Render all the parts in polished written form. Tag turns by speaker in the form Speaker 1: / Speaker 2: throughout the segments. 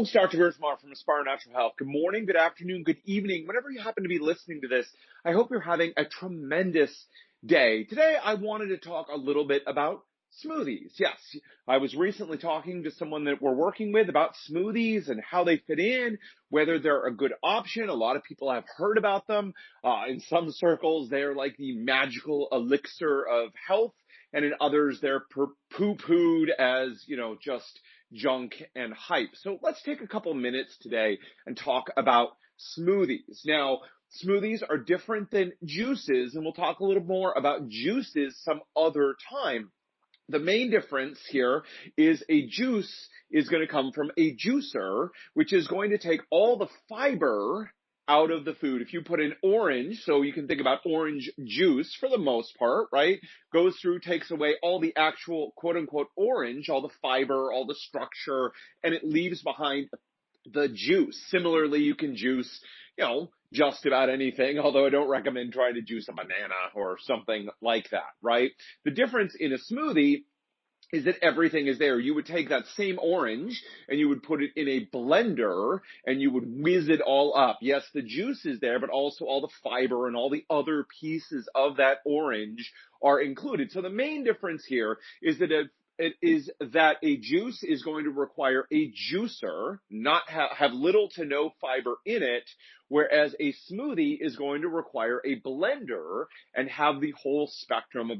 Speaker 1: It's Dr. Gerstmar from Aspire Natural Health. Good morning, good afternoon, good evening. Whenever you happen to be listening to this, I hope you're having a tremendous day. Today, I wanted to talk a little bit about smoothies. Yes, I was recently talking to someone that we're working with about smoothies and how they fit in, whether they're a good option. A lot of people have heard about them. In some circles, they're like the magical elixir of health, and in others, they're poo-pooed as, just junk and hype. So let's take a couple minutes today and talk about smoothies. Now, smoothies are different than juices, and we'll talk a little more about juices some other time. The main difference here is a juice is going to come from a juicer, which is going to take all the fiber out of the food. If you put an orange, so you can think about orange juice for the most part, right? Goes through, takes away all the actual quote unquote orange, all the fiber, all the structure, and it leaves behind the juice. Similarly, you can juice, just about anything, although I don't recommend trying to juice a banana or something like that, right? The difference in a smoothie is that everything is there. You would take that same orange and you would put it in a blender and you would whiz it all up. Yes, the juice is there, but also all the fiber and all the other pieces of that orange are included. So the main difference here is that a juice is going to require a juicer, not have little to no fiber in it, whereas a smoothie is going to require a blender and have the whole spectrum of,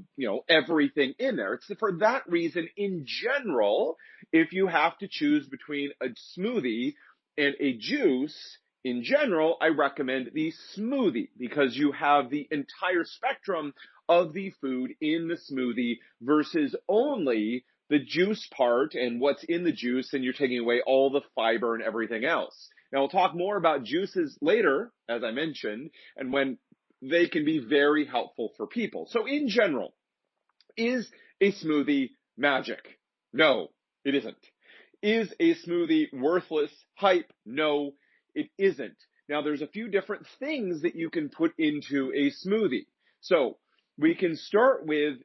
Speaker 1: everything in there. It's for that reason, in general, if you have to choose between a smoothie and a juice, in general, I recommend the smoothie because you have the entire spectrum of the food in the smoothie versus only the juice part and what's in the juice, and you're taking away all the fiber and everything else. Now, we'll talk more about juices later, as I mentioned, and when they can be very helpful for people. So in general, is a smoothie magic? No, it isn't. Is a smoothie worthless hype? No, it isn't. Now, there's a few different things that you can put into a smoothie. So we can start with,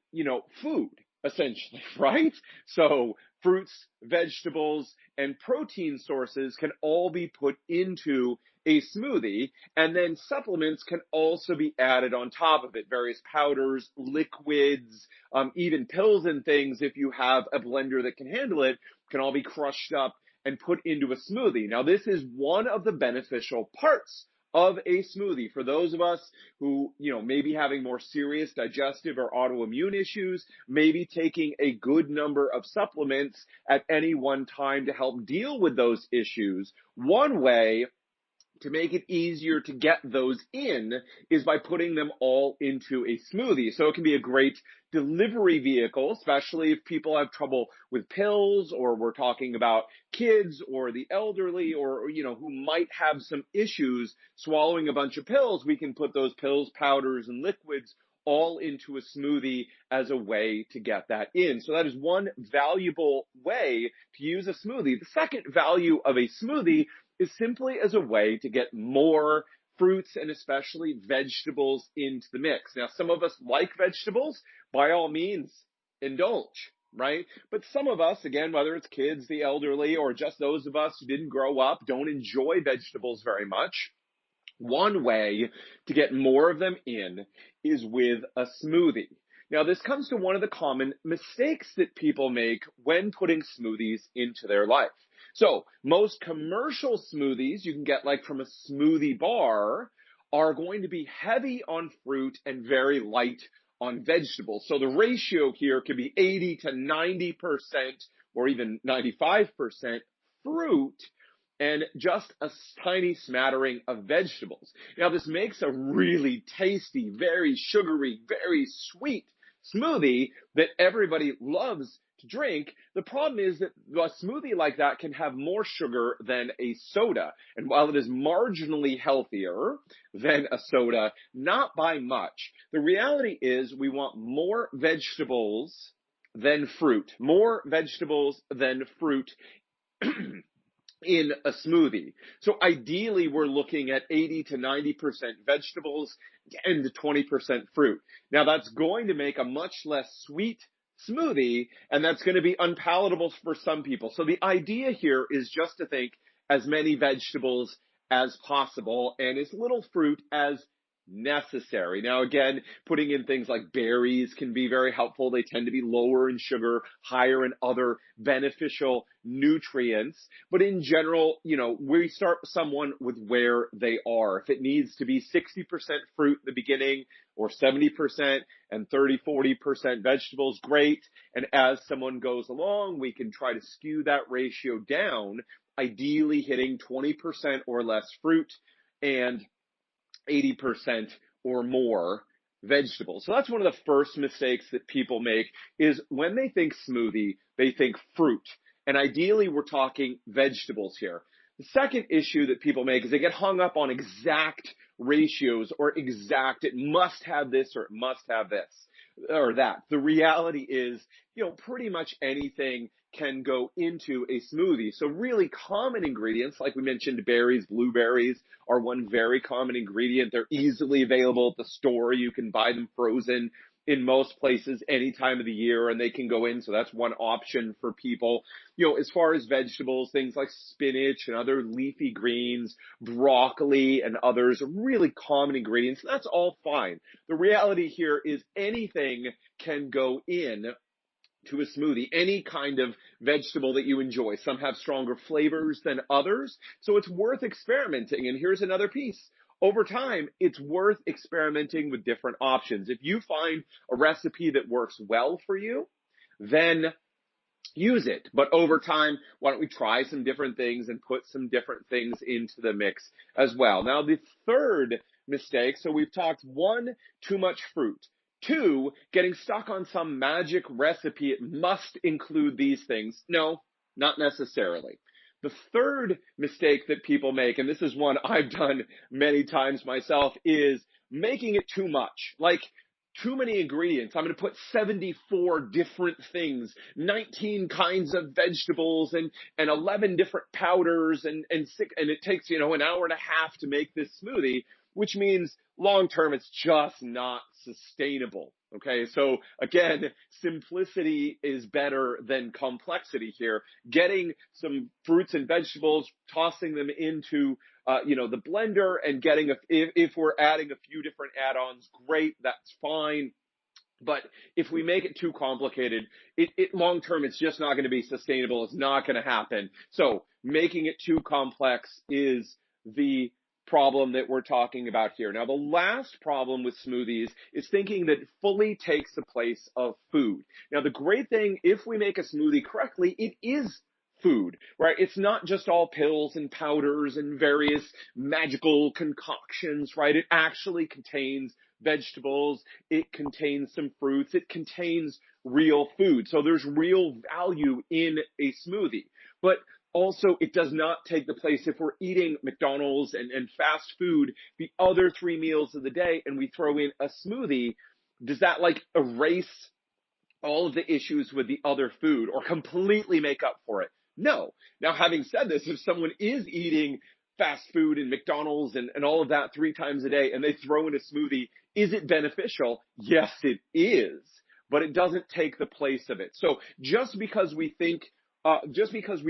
Speaker 1: food, essentially, right? So fruits, vegetables, and protein sources can all be put into a smoothie, and then supplements can also be added on top of it. Various powders, liquids, even pills and things, if you have a blender that can handle it, can all be crushed up and put into a smoothie. Now, this is one of the beneficial parts of a smoothie. For those of us who, may be having more serious digestive or autoimmune issues, maybe taking a good number of supplements at any one time to help deal with those issues, one way to make it easier to get those in is by putting them all into a smoothie. So it can be a great delivery vehicle, especially if people have trouble with pills, or we're talking about kids or the elderly, or, who might have some issues swallowing a bunch of pills. We can put those pills, powders, and liquids all into a smoothie as a way to get that in. So that is one valuable way to use a smoothie. The second value of a smoothie is simply as a way to get more fruits and especially vegetables into the mix. Now, some of us like vegetables, by all means, indulge, right? But some of us, again, whether it's kids, the elderly, or just those of us who didn't grow up, don't enjoy vegetables very much. One way to get more of them in is with a smoothie. Now, this comes to one of the common mistakes that people make when putting smoothies into their life. So most commercial smoothies you can get like from a smoothie bar are going to be heavy on fruit and very light on vegetables. So the ratio here could be 80 to 90% or even 95% fruit and just a tiny smattering of vegetables. Now, this makes a really tasty, very sugary, very sweet smoothie that everybody loves to drink. The problem is that a smoothie like that can have more sugar than a soda. And while it is marginally healthier than a soda, not by much. The reality is we want more vegetables than fruit. More vegetables than fruit in a smoothie. So ideally, we're looking at 80 to 90% vegetables, 10 to 20% fruit. Now, that's going to make a much less sweet smoothie, and that's going to be unpalatable for some people. So the idea here is just to think as many vegetables as possible and as little fruit as necessary. Now, again, putting in things like berries can be very helpful. They tend to be lower in sugar, higher in other beneficial nutrients. But in general, we start someone with where they are. If it needs to be 60% fruit in the beginning or 70% and 40% vegetables, great. And as someone goes along, we can try to skew that ratio down, ideally hitting 20% or less fruit and 80% or more vegetables. So that's one of the first mistakes that people make is when they think smoothie, they think fruit. And ideally, we're talking vegetables here. The second issue that people make is they get hung up on exact ratios or it must have this or it must have this or that. The reality is, pretty much anything can go into a smoothie. So really common ingredients, like we mentioned, berries, blueberries are one very common ingredient. They're easily available at the store. You can buy them frozen in most places any time of the year, and they can go in. So that's one option for people. As far as vegetables, things like spinach and other leafy greens, broccoli and others are really common ingredients. That's all fine. The reality here is anything can go in to a smoothie, any kind of vegetable that you enjoy. Some have stronger flavors than others, so it's worth experimenting. And here's another piece. Over time, it's worth experimenting with different options. If you find a recipe that works well for you, then use it. But over time, why don't we try some different things and put some different things into the mix as well. Now, the third mistake, so we've talked 1, too much fruit. 2, getting stuck on some magic recipe. It must include these things. No, not necessarily. The third mistake that people make, and this is one I've done many times myself, is making it too much. Like too many ingredients. I'm going to put 74 different things, 19 kinds of vegetables and 11 different powders and it takes, an hour and a half to make this smoothie, which means long term, it's just not sustainable. Okay. So again, simplicity is better than complexity here. Getting some fruits and vegetables, tossing them into, the blender and getting, if we're adding a few different add-ons, great. That's fine. But if we make it too complicated, it long term, it's just not going to be sustainable. It's not going to happen. So making it too complex is the problem that we're talking about here. Now, the last problem with smoothies is thinking that it fully takes the place of food. Now, the great thing, if we make a smoothie correctly, it is food, right? It's not just all pills and powders and various magical concoctions, right? It actually contains vegetables. It contains some fruits. It contains real food. So there's real value in a smoothie. But also, it does not take the place if we're eating McDonald's and fast food, the other 3 meals of the day, and we throw in a smoothie. Does that erase all of the issues with the other food or completely make up for it? No. Now, having said this, if someone is eating fast food and McDonald's and all of that 3 times a day and they throw in a smoothie, is it beneficial? Yes, it is, but it doesn't take the place of it. So just because we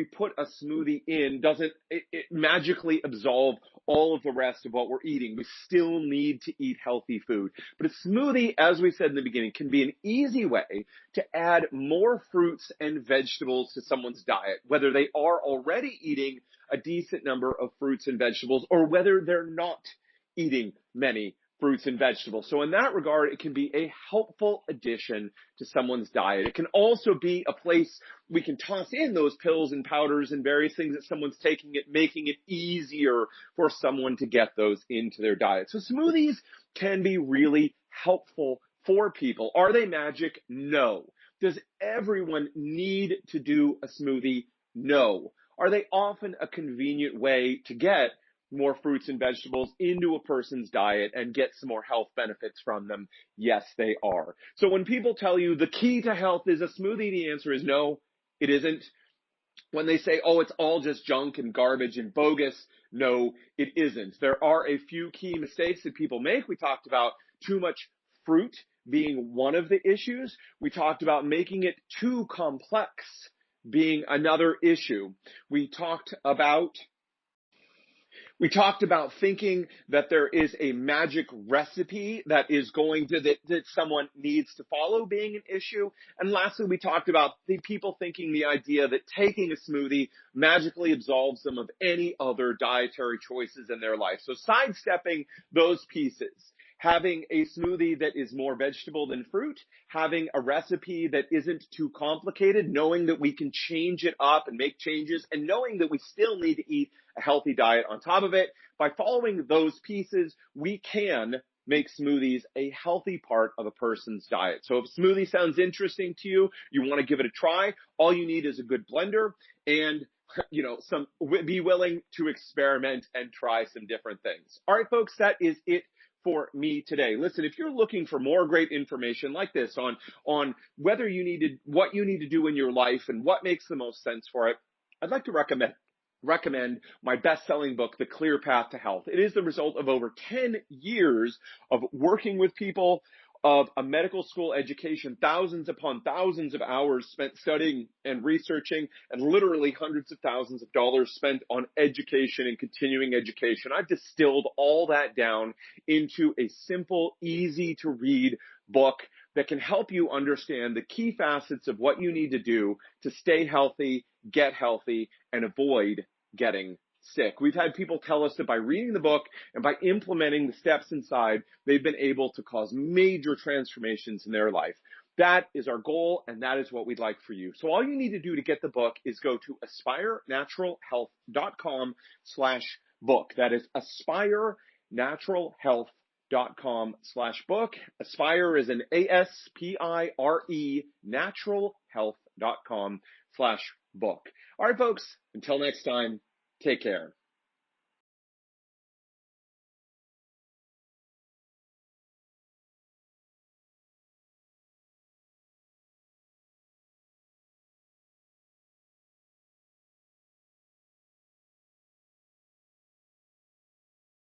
Speaker 1: put a smoothie in doesn't it magically absolve all of the rest of what we're eating. We still need to eat healthy food. But a smoothie, as we said in the beginning, can be an easy way to add more fruits and vegetables to someone's diet, whether they are already eating a decent number of fruits and vegetables or whether they're not eating many fruits and vegetables. So in that regard, it can be a helpful addition to someone's diet. It can also be a place we can toss in those pills and powders and various things that someone's taking it, making it easier for someone to get those into their diet. So smoothies can be really helpful for people. Are they magic? No. Does everyone need to do a smoothie? No. Are they often a convenient way to get more fruits and vegetables into a person's diet and get some more health benefits from them? Yes, they are. So when people tell you the key to health is a smoothie, the answer is no, it isn't. When they say, oh, it's all just junk and garbage and bogus, no, it isn't. There are a few key mistakes that people make. We talked about too much fruit being one of the issues. We talked about making it too complex being another issue. We talked about We talked about thinking that there is a magic recipe that is that someone needs to follow being an issue. And lastly, we talked about the people thinking the idea that taking a smoothie magically absolves them of any other dietary choices in their life. So sidestepping those pieces. Having a smoothie that is more vegetable than fruit, having a recipe that isn't too complicated, knowing that we can change it up and make changes, and knowing that we still need to eat a healthy diet on top of it. By following those pieces, we can make smoothies a healthy part of a person's diet. So if a smoothie sounds interesting to you, you want to give it a try, all you need is a good blender and be willing to experiment and try some different things. All right, folks, that is it for me today. Listen, if you're looking for more great information like this on whether what you need to do in your life and what makes the most sense for it, I'd like to recommend my best-selling book, The Clear Path to Health. It is the result of over 10 years of working with people, of a medical school education, thousands upon thousands of hours spent studying and researching, and literally hundreds of thousands of dollars spent on education and continuing education. I've distilled all that down into a simple, easy to read book that can help you understand the key facets of what you need to do to stay healthy, get healthy, and avoid getting sick. We've had people tell us that by reading the book and by implementing the steps inside, they've been able to cause major transformations in their life. That is our goal, and that is what we'd like for you. So all you need to do to get the book is go to aspirenaturalhealth.com/book. That is aspirenaturalhealth.com/book. Aspire is an ASPIRE, naturalhealth.com/book. All right, folks, until next time, take care.